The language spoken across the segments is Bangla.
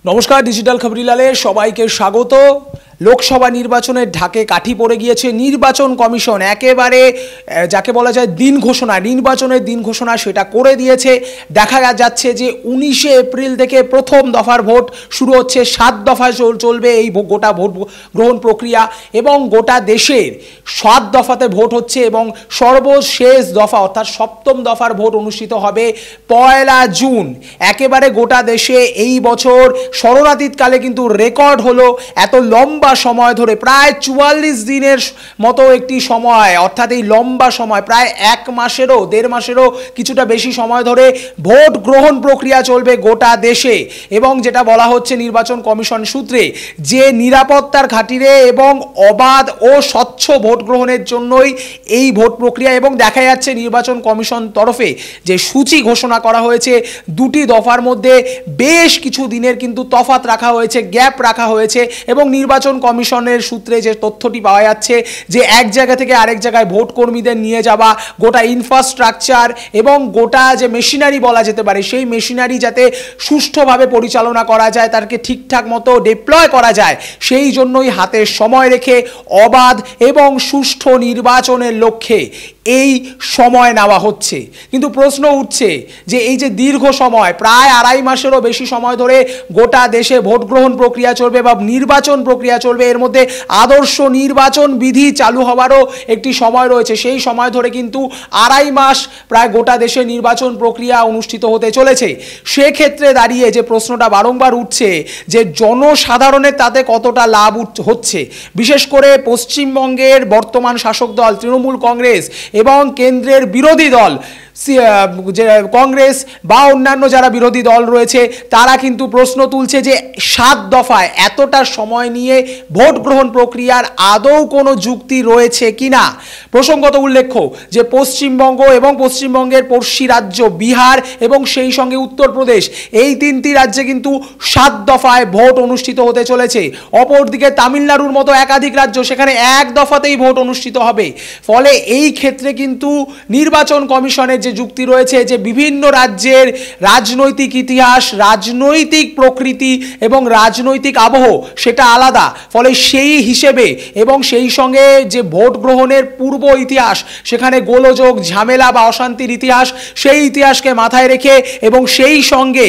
নমস্কার, ডিজিটাল খবরিলালে সবাইকে স্বাগত। লোকসভা নির্বাচনের ঢাকে কাঠি পড়ে গিয়েছে নির্বাচন কমিশন। একেবারে যাকে বলা যায় দিন ঘোষণা, নির্বাচনের দিন ঘোষণা সেটা করে দিয়েছে। দেখা যাচ্ছে যে 19শে এপ্রিল থেকে প্রথম দফার ভোট শুরু হচ্ছে, 7 দফায় চলবে এই গোটা ভোট গ্রহণ প্রক্রিয়া এবং গোটা দেশের 7 দফাতে ভোট হচ্ছে এবং সর্বশেষ দফা অর্থাৎ 7ম দফার ভোট অনুষ্ঠিত হবে 1 জুন। একেবারে গোটা দেশে এই বছর শরণাতীতকালে কিন্তু রেকর্ড হলো এত লম্বা সময় ধরে, প্রায় 44 দিনের মতো একটি সময়, অর্থাৎ এই লম্বা সময় প্রায় 1 মাসেরও 1.5 মাসেরও কিছুটা বেশি সময় ধরে ভোট গ্রহণ প্রক্রিয়া চলবে গোটা দেশে। এবং যেটা বলা হচ্ছে নির্বাচন কমিশন সূত্রে যে নিরাপত্তার খাতিরে এবং অবাধ ও স্বচ্ছ ভোট গ্রহণের জন্যই এই ভোট প্রক্রিয়া। এবং দেখা যাচ্ছে নির্বাচন কমিশন তরফে যে সূচি ঘোষণা করা হয়েছে, 2টি দফার মধ্যে বেশ কিছু দিনের কিন্তু তফাৎ রাখা হয়েছে, গ্যাপ রাখা হয়েছে। এবং নির্বাচন কমিশনের সূত্রে যে তথ্যটি পাওয়া যাচ্ছে যে এক জায়গা থেকে আরেক জায়গায় ভোট কর্মীদের নিয়ে যাওয়া, গোটা ইনফ্রাস্ট্রাকচার এবং গোটা যে মেশিনারি বলা যেতে পারে সেই মেশিনারি যাতে সুষ্ঠুভাবে পরিচালনা করা যায়, তাকে ঠিকঠাক মতো ডিপ্লয় করা যায়, সেই জন্যই হাতে সময় রেখে অবাধ এবং সুষ্ঠু নির্বাচনের লক্ষ্যে এই সময় নেওয়া হচ্ছে। কিন্তু প্রশ্ন উঠছে যে এই যে দীর্ঘ সময়, প্রায় 2.5 মাসেরও বেশি সময় ধরে গোটা দেশে ভোট গ্রহণ প্রক্রিয়া চলবে বা নির্বাচন প্রক্রিয়া চলবে, এর মধ্যে আদর্শ নির্বাচন বিধি চালু হওয়ারও একটি সময় রয়েছে। সেই সময় ধরে কিন্তু 2.5 মাস প্রায় গোটা দেশে নির্বাচন প্রক্রিয়া অনুষ্ঠিত হতে চলেছে। সেক্ষেত্রে দাঁড়িয়ে যে প্রশ্নটা বারংবার উঠছে যে জনসাধারণের তাতে কতটা লাভ হচ্ছে, বিশেষ করে পশ্চিমবঙ্গের বর্তমান শাসক দল তৃণমূল কংগ্রেস এবং কেন্দ্রের বিরোধী দল যে কংগ্রেস বা অন্যান্য যারা বিরোধী দল রয়েছে তারা কিন্তু প্রশ্ন তুলছে যে 7 দফায় এতটা সময় নিয়ে ভোট গ্রহণ প্রক্রিয়ার আদৌ কোনো যুক্তি রয়েছে কিনা। প্রসঙ্গত উল্লেখ্য যে পশ্চিমবঙ্গ এবং পশ্চিমবঙ্গের পড়শি রাজ্য বিহার এবং সেই সঙ্গে উত্তরপ্রদেশ, এই 3টি রাজ্যে কিন্তু 7 দফায় ভোট অনুষ্ঠিত হতে চলেছে। অপরদিকে তামিলনাড়ুর মতো একাধিক রাজ্য, সেখানে 1 দফাতেই ভোট অনুষ্ঠিত হবে। ফলে এই ক্ষেত্রে কিন্তু নির্বাচন কমিশনের যে যুক্তি রয়েছে যে বিভিন্ন রাজ্যের রাজনৈতিক ইতিহাস, রাজনৈতিক প্রকৃতি এবং রাজনৈতিক আবহ সেটা আলাদা। ফলে সেই হিসেবে এবং সেই সঙ্গে যে ভোট গ্রহণের পূর্ব ইতিহাস, সেখানে গোলযোগ, ঝামেলা বা অশান্তির ইতিহাস, সেই ইতিহাসকে মাথায় রেখে এবং সেই সঙ্গে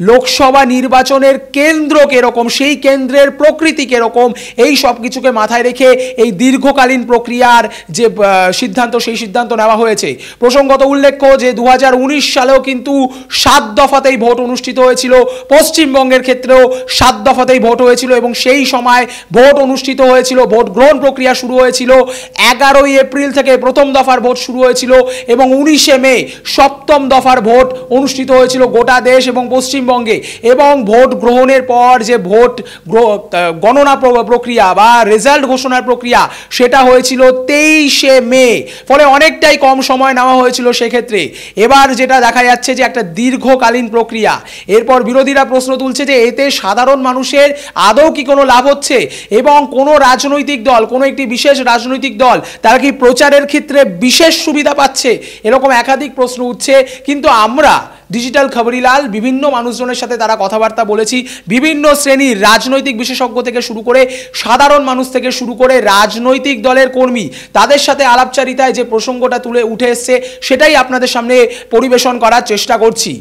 লোকসভা নির্বাচনের কেন্দ্র কিরকম, সেই কেন্দ্রের প্রকৃতি কিরকম, এই সব কিছুকে মাথায় রেখে এই দীর্ঘকালীন প্রক্রিয়ার যে সিদ্ধান্ত, সেই সিদ্ধান্ত নেওয়া হয়েছে। প্রসঙ্গত উল্লেখ্য যে 2019 সালেও কিন্তু 7 দফাতেই ভোট অনুষ্ঠিত হয়েছিল, পশ্চিমবঙ্গের ক্ষেত্রেও 7 দফাতেই ভোট হয়েছিল এবং সেই সময় ভোট অনুষ্ঠিত হয়েছিল, ভোট গ্রহণ প্রক্রিয়া শুরু হয়েছিল 11ই এপ্রিল থেকে প্রথম দফার ভোট শুরু হয়েছিল এবং 19শে মে 7ম দফার ভোট অনুষ্ঠিত হয়েছিল গোটা দেশ এবং পশ্চিমবঙ্গে। এবং ভোট গ্রহণের পর যে ভোট গণনা প্রক্রিয়া বা রেজাল্ট ঘোষণার প্রক্রিয়া সেটা হয়েছিল 23শে মে। ফলে অনেকটাই কম সময় নেওয়া হয়েছিল সেক্ষেত্রে। এবার যেটা দেখা যাচ্ছে যে একটা দীর্ঘকালীন প্রক্রিয়া। এরপর বিরোধীরা প্রশ্ন তুলছে যে এতে সাধারণ মানুষের আদৌ কি কোনো লাভ হচ্ছে এবং কোনো রাজনৈতিক দল, কোনো একটি বিশেষ রাজনৈতিক দল তারা কি প্রচারের ক্ষেত্রে বিশেষ সুবিধা পাচ্ছে, এরকম একাধিক প্রশ্ন উঠছে। কিন্তু আমরা ডিজিটাল খবরিলাল বিভিন্ন মানুষজনের সাথে তারা কথাবার্তা বলেছি, বিভিন্ন শ্রেণীর রাজনৈতিক বিশেষজ্ঞ থেকে শুরু করে সাধারণ মানুষ থেকে শুরু করে রাজনৈতিক দলের কর্মী, তাদের সাথে আলাপচারিতায় যে প্রসঙ্গটা উঠে এসছে সেটাই আপনাদের সামনে পরিবেশন করার চেষ্টা করছি।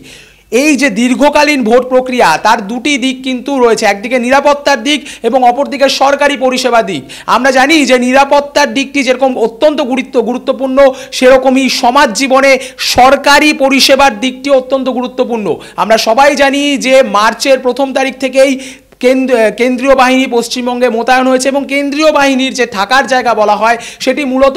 এই যে দীর্ঘকালীন ভোট প্রক্রিয়া তার 2টি দিক কিন্তু রয়েছে, একদিকে নিরাপত্তার দিক এবং অপরদিকে সরকারি পরিষেবা দিক। আমরা জানি যে নিরাপত্তার দিকটি যেরকম অত্যন্ত গুরুত্বপূর্ণ, সেরকমই সমাজ জীবনে সরকারি পরিষেবার দিকটি অত্যন্ত গুরুত্বপূর্ণ। আমরা সবাই জানি যে মার্চের 1ম তারিখ থেকেই কেন্দ্রীয় বাহিনী পশ্চিমবঙ্গে মোতায়েন হয়েছে এবং কেন্দ্রীয় বাহিনীর যে থাকার জায়গা বলা হয় সেটি মূলত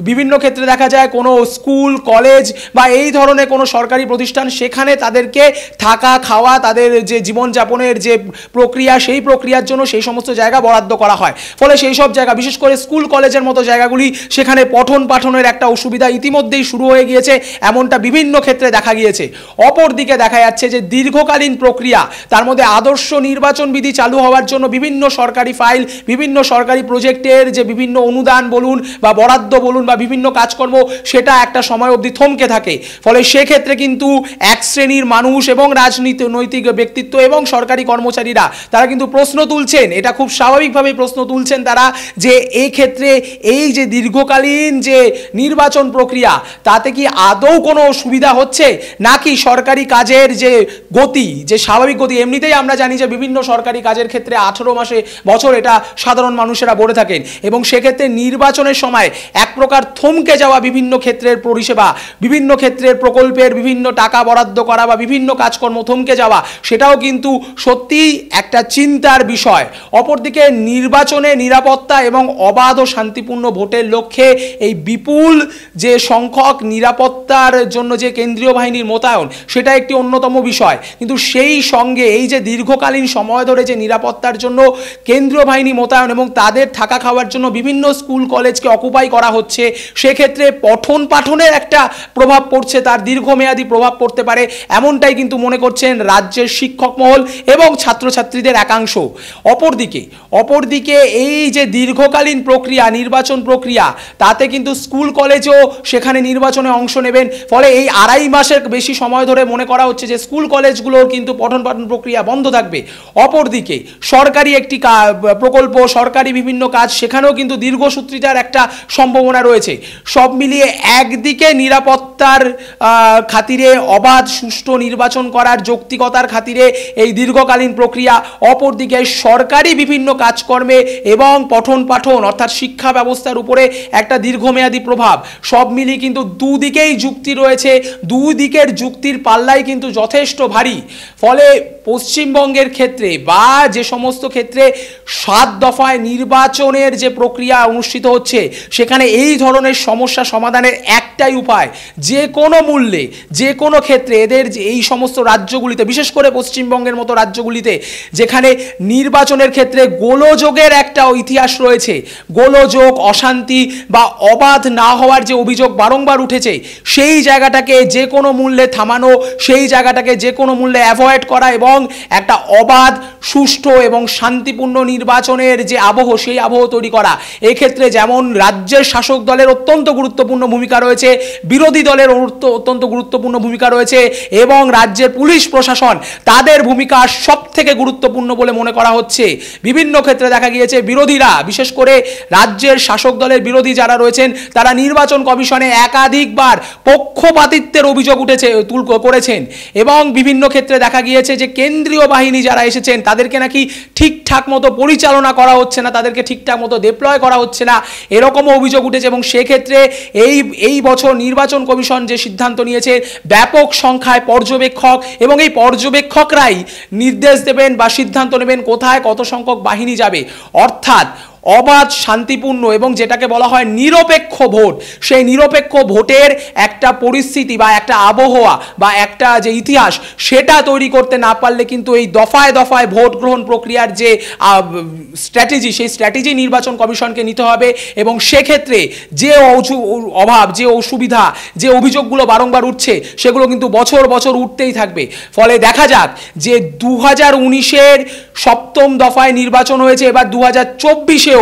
বিভিন্ন ক্ষেত্রে দেখা যায় কোনো স্কুল, কলেজ বা এই ধরনের কোনো সরকারি প্রতিষ্ঠান, সেখানে তাদেরকে থাকা, খাওয়া, তাদের যে জীবনযাপনের যে প্রক্রিয়া, সেই প্রক্রিয়ার জন্য সেই সমস্ত জায়গা বরাদ্দ করা হয়। ফলে সেই সব জায়গা, বিশেষ করে স্কুল কলেজের মতো জায়গাগুলি, সেখানে পঠন পাঠনের একটা অসুবিধা ইতিমধ্যেই শুরু হয়ে গিয়েছে, এমনটা বিভিন্ন ক্ষেত্রে দেখা গিয়েছে। অপরদিকে দেখা যাচ্ছে যে দীর্ঘকালীন প্রক্রিয়া, তার মধ্যে আদর্শ নির্বাচন বিধি স্মৃতিনিধি চালু হওয়ার জন্য বিভিন্ন সরকারি ফাইল, বিভিন্ন সরকারি প্রজেক্টের যে বিভিন্ন অনুদান বলুন বা বরাদ্দ বলুন বা বিভিন্ন কাজকর্ম, সেটা একটা সময় অবধি থমকে থাকে। ফলে সেক্ষেত্রে কিন্তু এক শ্রেণীর মানুষ এবং রাজনৈতিক ব্যক্তিত্ব এবং সরকারি কর্মচারীরা তারা কিন্তু প্রশ্ন তুলছেন, এটা খুব স্বাভাবিকভাবেই প্রশ্ন তুলছেন তারা, যে এই ক্ষেত্রে এই যে দীর্ঘকালীন যে নির্বাচন প্রক্রিয়া, তাতে কি আদৌ কোনো সুবিধা হচ্ছে, নাকি সরকারি কাজের যে গতি, যে স্বাভাবিক গতি, এমনিতেই আমরা জানি যে বিভিন্ন সরকারি কাজের ক্ষেত্রে 18 মাসে বছর এটা সাধারণ মানুষেরা বলে থাকেন, এবং সেক্ষেত্রে নির্বাচনের সময় এক প্রকার থমকে যাওয়া বিভিন্ন ক্ষেত্রের পরিষেবা, বিভিন্ন ক্ষেত্রের প্রকল্পের বিভিন্ন টাকা বরাদ্দ করা বা বিভিন্ন কাজকর্ম থমকে যাওয়া, সেটাও কিন্তু সত্যিই একটা চিন্তার বিষয়। অপরদিকে নির্বাচনে নিরাপত্তা এবং অবাধ ও শান্তিপূর্ণ ভোটের লক্ষ্যে এই বিপুল যে সংখ্যক নিরাপত্তার জন্য যে কেন্দ্রীয় বাহিনীর মোতায়েন, সেটা একটি অন্যতম বিষয়। কিন্তু সেই সঙ্গে এই যে দীর্ঘকালীন সময় ধরে যে নিরাপত্তার জন্য কেন্দ্রীয় বাহিনী মোতায়েন এবং তাদের থাকা খাওয়ার জন্য বিভিন্ন স্কুল কলেজকে অকুপাই করা হচ্ছে, সেক্ষেত্রে পঠন পাঠনের একটা প্রভাব পড়ছে, তার দীর্ঘমেয়াদী প্রভাব পড়তে পারে, এমনটাই কিন্তু মনে করছেন রাজ্যের শিক্ষক মহল এবং ছাত্রছাত্রীদের একাংশ। অপরদিকে এই যে দীর্ঘকালীন প্রক্রিয়া, নির্বাচন প্রক্রিয়া, তাতে কিন্তু স্কুল কলেজও সেখানে নির্বাচনে অংশ নেবেন। ফলে এই 2.5 মাসের বেশি সময় ধরে মনে করা হচ্ছে যে স্কুল কলেজগুলোর কিন্তু পঠন পাঠন প্রক্রিয়া বন্ধ থাকবে। অপরদিকে সরকারি একটি প্রকল্প, সরকারি বিভিন্ন কাজ, সেখানেও কিন্তু দীর্ঘসূত্রিতার একটা সম্ভাবনা রয়েছে। সব মিলিয়ে একদিকে নিরাপত্তার খাতিরে অবাধ সুষ্ঠু নির্বাচন করার যৌক্তিকতার খাতিরে এই দীর্ঘকালীন প্রক্রিয়া, অপরদিকে সরকারি বিভিন্ন কাজকর্মে এবং পঠন পাঠন অর্থাৎ শিক্ষা ব্যবস্থার উপরে একটা দীর্ঘমেয়াদী প্রভাব, সব মিলিয়ে কিন্তু দুদিকেই যুক্তি রয়েছে, দুই দিকের যুক্তির পাল্লাই কিন্তু যথেষ্ট ভারী। ফলে পশ্চিমবঙ্গের ক্ষেত্রে বা যে সমস্ত ক্ষেত্রে 7 দফায় নির্বাচনের যে প্রক্রিয়া অনুষ্ঠিত হচ্ছে, সেখানে এই ধরনের সমস্যা সমাধানের একটাই উপায়, যে কোনো মূল্যে, যে কোনো ক্ষেত্রে এদের এই সমস্ত রাজ্যগুলিতে, বিশেষ করে পশ্চিমবঙ্গের মতো রাজ্যগুলিতে যেখানে নির্বাচনের ক্ষেত্রে গোলযোগের একটা ইতিহাস রয়েছে, গোলযোগ, অশান্তি বা অবাধ না হওয়ার যে অভিযোগ বারংবার উঠেছে, সেই জায়গাটাকে যে কোনো মূল্যে থামানো, সেই জায়গাটাকে যে কোনো মূল্যে অ্যাভয়েড করা এবং একটা অবাধ, সুষ্ঠু এবং শান্তিপূর্ণ নির্বাচনের যে আবহ, সেই আবহ তৈরি করা। এক্ষেত্রে যেমন রাজ্যের শাসক দলের অত্যন্ত গুরুত্বপূর্ণ ভূমিকা রয়েছে, বিরোধী দলের অত্যন্ত গুরুত্বপূর্ণ ভূমিকা রয়েছে এবং রাজ্যের পুলিশ প্রশাসন, তাদের ভূমিকা সব থেকে গুরুত্বপূর্ণ বলে মনে করা হচ্ছে। বিভিন্ন ক্ষেত্রে দেখা গিয়েছে বিরোধীরা, বিশেষ করে রাজ্যের শাসক দলের বিরোধী যারা রয়েছেন, তারা নির্বাচন কমিশনে একাধিকবার পক্ষপাতিত্বের অভিযোগ করেছেন এবং বিভিন্ন ক্ষেত্রে দেখা গিয়েছে যে কেন্দ্রীয় বাহিনী যারা এসেছেন তাদেরকে নাকি ঠিকঠাক মতো পরিচালনা করা হচ্ছে না, তাদেরকে ঠিকঠাক মতো ডিপ্লয় করা হচ্ছে না, এরকমও অভিযোগ উঠেছে। এবং সেক্ষেত্রে এই বছর নির্বাচন কমিশন যে সিদ্ধান্ত নিয়েছে, ব্যাপক সংখ্যায় পর্যবেক্ষক, এবং এই পর্যবেক্ষকরাই নির্দেশ দেবেন বা সিদ্ধান্ত নেবেন কোথায় কত সংখ্যক বাহিনী যাবে। অর্থাৎ অবাধ, শান্তিপূর্ণ এবং যেটাকে বলা হয় নিরপেক্ষ ভোট, সেই নিরপেক্ষ ভোটের একটা পরিস্থিতি বা একটা আবহাওয়া বা একটা যে ইতিহাস, সেটা তৈরি করতে না পারলে কিন্তু এই দফায় দফায় ভোট গ্রহণ প্রক্রিয়ার যে স্ট্র্যাটেজি, সেই স্ট্র্যাটেজি নির্বাচন কমিশনকে নিতে হবে। এবং সেক্ষেত্রে যে অভাব, যে অসুবিধা, যে অভিযোগগুলো বারংবার উঠছে, সেগুলো কিন্তু বছর বছর উঠতেই থাকবে। ফলে দেখা যাক যে 2019-এর 7ম দফায় নির্বাচন হয়েছে, এবার 2024-এও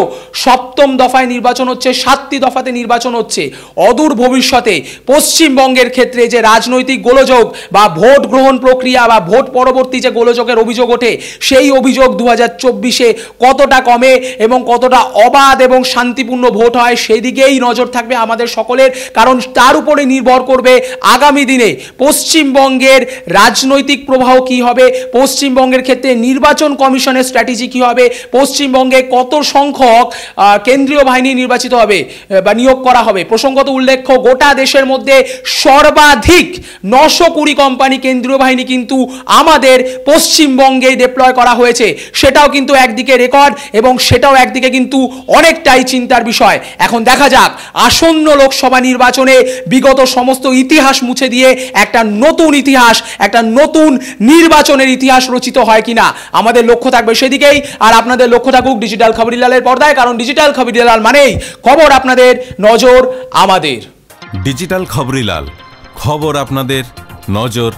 7ম দফায় নির্বাচন হচ্ছে, 7টি দফাতে নির্বাচন হচ্ছে। অদূর ভবিষ্যতে পশ্চিমবঙ্গের ক্ষেত্রে যে রাজনৈতিক গোলযোগ বা ভোট গ্রহণ প্রক্রিয়া বা ভোট পরবর্তী যে গোলযোগের অভিযোগ ওঠে, সেই অভিযোগ 2024-এ কতটা কমে এবং কতটা অবাধ এবং শান্তিপূর্ণ ভোট হয়, সেদিকেই নজর থাকবে আমাদের সকলের। কারণ তার উপরে নির্ভর করবে আগামী দিনে পশ্চিমবঙ্গের রাজনৈতিক প্রবাহ কি হবে, পশ্চিমবঙ্গের ক্ষেত্রে নির্বাচন কমিশনের স্ট্র্যাটেজি কি হবে, পশ্চিমবঙ্গে কত সংখ্যক কেন্দ্রীয় বাহিনী নির্বাচিত হবে বা নিয়োগ করা হবে। প্রসঙ্গত উল্লেখ্য, গোটা দেশের মধ্যে সর্বাধিক 920 কোম্পানি কেন্দ্রীয় বাহিনী কিন্তু আমাদের পশ্চিমবঙ্গে ডিপ্লয় করা হয়েছে। সেটাও কিন্তু একদিকে রেকর্ড এবং সেটাও একদিকে কিন্তু অনেকটাই চিন্তার বিষয়। এখন দেখা যাক আসন্ন লোকসভা নির্বাচনে বিগত সমস্ত ইতিহাস মুছে দিয়ে একটা নতুন ইতিহাস, একটা নতুন নির্বাচনের ইতিহাস রচিত হয় কিনা। আমাদের লক্ষ্য থাকবে সেদিকেই, আর আপনাদের লক্ষ্য থাকুক ডিজিটাল খবরিলালের পর্দায়, কারণ ডিজিটাল খবরিলাল মানেই খবর আপনাদের, নজর আমাদের। ডিজিটাল খবরিলাল, খবর আপনাদের, নজর